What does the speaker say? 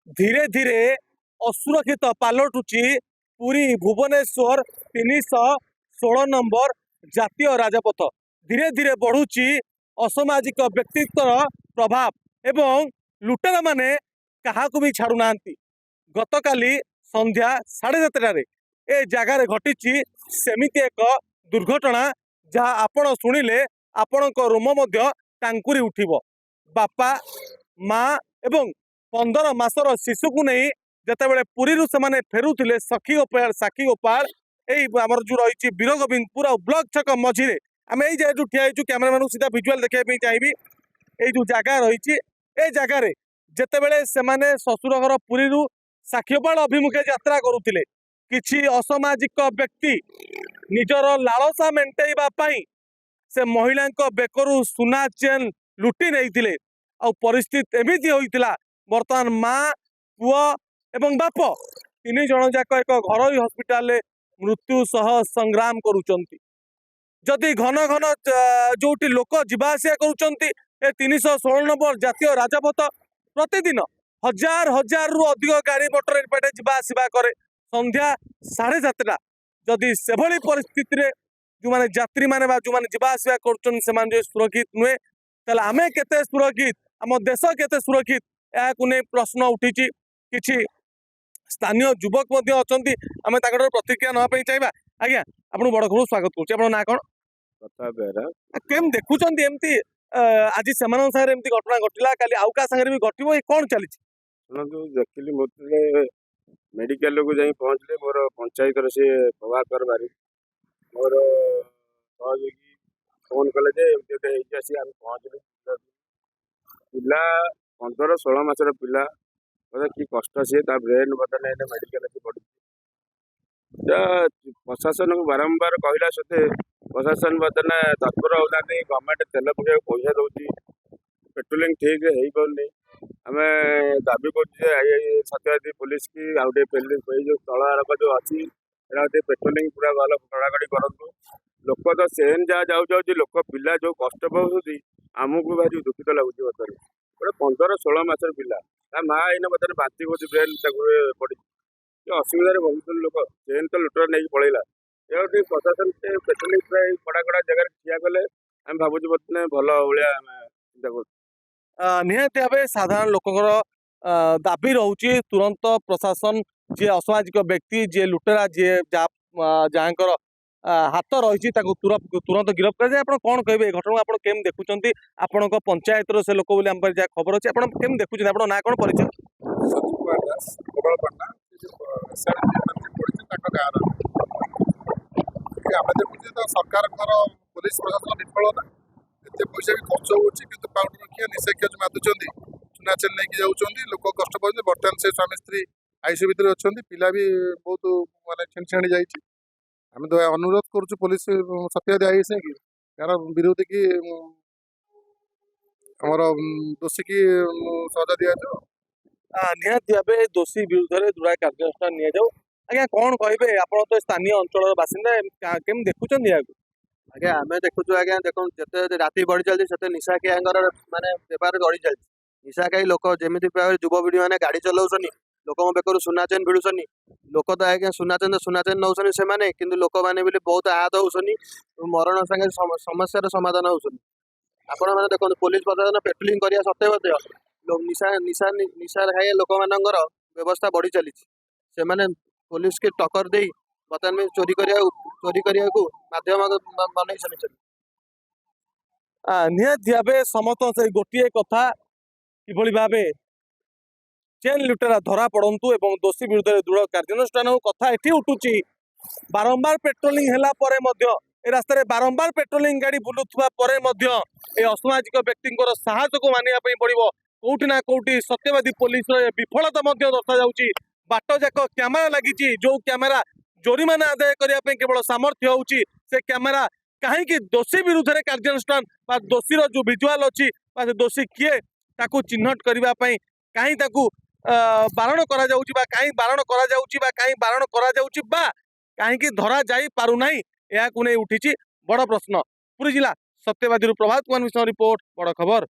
धीरे धीरे असुरक्षित पालटुची पुरी भुवनेश्वर 316 नंबर जातीय राजपथ धीरे धीरे बढ़ुची असामाजिक व्यक्तित्वर प्रभाव एवं लुटेरा माने काहाकू भी छाड़ू ना गतकाली संध्या 7:30 ए जगार घटी सेमिति एक दुर्घटना जहाँ आपण शुणिले आपण रोम टांकुरी उठिब बापा माँ एवं 15 मासर शिशु को नहीं जितेबाला पुरी से फेरुले साखी गोपाल यमर जो रही वीर गोविंदपुर और ब्लॉक छक मझीरे आम ये ठिया कैमेरा मैन सीधा विजुआल देखा चाहिए ये जो जगह रही जगार जितेबाला से शशुर घर पुरी साखीगोपाल अभिमुखे यात्रा करुले किछि असामाजिक व्यक्ति निजर लालसा मेन्टेवाई से महिला बेकरू सुना चेन लुटि नहीं आ परिस्थिति एमती होता बर्तमान माँ पुआ एवं बाप 3 जन जाक एक घर हस्पिटाल मृत्यु सह संग्राम करुँच घन घन जो लोक जावासिया कर 316 नंबर जातीय राजपथ प्रतिदिन हजार हजार रु अधिक गाड़ी मोटर एपटे जावासवा करे संध्या 7:30 जदि से परिस्थिति जो मैंने यात्री मैंने जो मैंने जावासवा कर सुरक्षित नुहे तेल आम के सुरक्षित आम देश के सुरक्षित या प्रश्न उठी किसी स्थानीय युवक अच्छा आम प्रतिक्रिया नापी चाहिए आज्ञा आपको बड़ खबर स्वागत करुँ ना कौन केम देखुं एमती आज से घटना घटला काली आउ का संगे भी घटो ये कौन चली देखिली मुझे मेडिकल को जाई पहुँचले मोर पंचायत से प्रभाकर बारी मोर सहयोगी फोन कले पहुँचले पिला 15-16 मासर पिला कि कष्ट सी ब्रेन बदल मेडिकल पड़ी प्रशासन को बारंबार कहला सत्वे प्रशासन बदल तत्पर होना गवर्नमेंट तेल पकड़ पैसा दौर पेट्रोलिंग ठीक है पारे आम दाबी कर सत्यवादी पुलिस की आउे जो तलाक जो अच्छी पेट्रोलिंग पूरा भल कड़ाकड़ी करूँ लोक तो सेन जहाँ जाऊँ लोक पिला जो कष्ट पाँच आमको भारी दुखित लगुच बर्तमान गोटे 15-16 मासर पिला माँ आईना बर्तमान बांति हो ब्रेन पड़ी असुविधा बहुत लोक चेन तो लुटर नहीं पलैला ये प्रशासन से पेट्रोलिंग पूरा कड़ा कड़ा जगह ठिया कले आम भावुँ बर्तमान भल भाया चिंता कर निहाती भाव साधारण लोकर दाबी रोचे तुरंत प्रशासन जी असामाजिक व्यक्ति जी लुटेरा जी जहाँ हाथ रही तुरंत गिरफ कर कौन कहे घटना आप केम देखुं आपण पंचायत से लोक बोली आम जहाँ खबर अच्छे आप केम देखुं आप ना कौन परिचय सरकार पुलिस प्रशासन विफलता एत पैसा भी खर्च हो निशा मादुंट चुना चेल नहीं जाऊँच लोक कष्ट पाते बर्तमान से स्वामी स्त्री आईसीयू भितर अच्छा पिला भी बहुत मानते छेणी छेणी जाइए आम तो अनुरोध करुँ पुलिस सत्यवादी आईएस की यार विरोधी की आमर दोषी की सजा दि जाऊ निहाती भाव दोषी विरुद्ध में दृढ़ कार्यानुष्ठान नि जाऊ आज्ञा कौन कहे आप तो स्थानीय अंचल बासिंदा केम देखुं आज्ञा आम देखु आज्ञा देख जिते राति बढ़ी चलती से निशा कियांगर माने बेपार बढ़ी चलती निशा कई लोक जमी युव पीढ़ी मैंने गाड़ी चलाऊँ लोक बेकर सुना चेन भिड़ुनी लोक तो आज्ञा सुना चेन नौसन से मैंने कि लोक मैंने बहुत आहत होनी मरण संगे समस्या समाधान होनी आपण मैंने देखो पुलिस प्रशासन पेट्रोलिंग करने सत्वे लोग निशा निशा निशा खाई लोक मानकर व्यवस्था बढ़ी चली से मैंने पुलिस की टक्कर दे बर्तमान चोरी करने को माध्यम बनई चली निहाती भाव समस्त से गोटे कथा कि भाव चेन लुटेरा धरा पड़तु एवं दोषी विरुद्ध में दृढ़ कार्यानुष्ठान कथा एटी उठुची बारंबार पेट्रोलिंग हैला परे मध्य ए रास्ता बारंबार पेट्रोलिंग गाड़ी बुलुवा परे मध्य ए असामाजिक व्यक्ति साहस को मानिया पड़ो कौटी ना कौटी सत्यवादी पुलिस विफलता दर्शा जाऊँगी बाट जाक कैमेरा लगी जो कैमेरा जोरीमाना आदाय करने केवल सामर्थ्य होउची से कैमेरा कहीं दोषी विरुद्ध में कार्यानुष्ठान दोषीर जो विजुआल अच्छी दोषी किए ताकू चिन्हट करने कहीं बारण करा जाउची बा कहीं बारण करा जाउची बा कहीं बारण करा जाउची बा कहीं धरा जाई पारु नाही या को नै उठिची बड़ प्रश्न। पुरी जिला सत्यवादी प्रभात कुमार मिश्र रिपोर्ट बड़ खबर।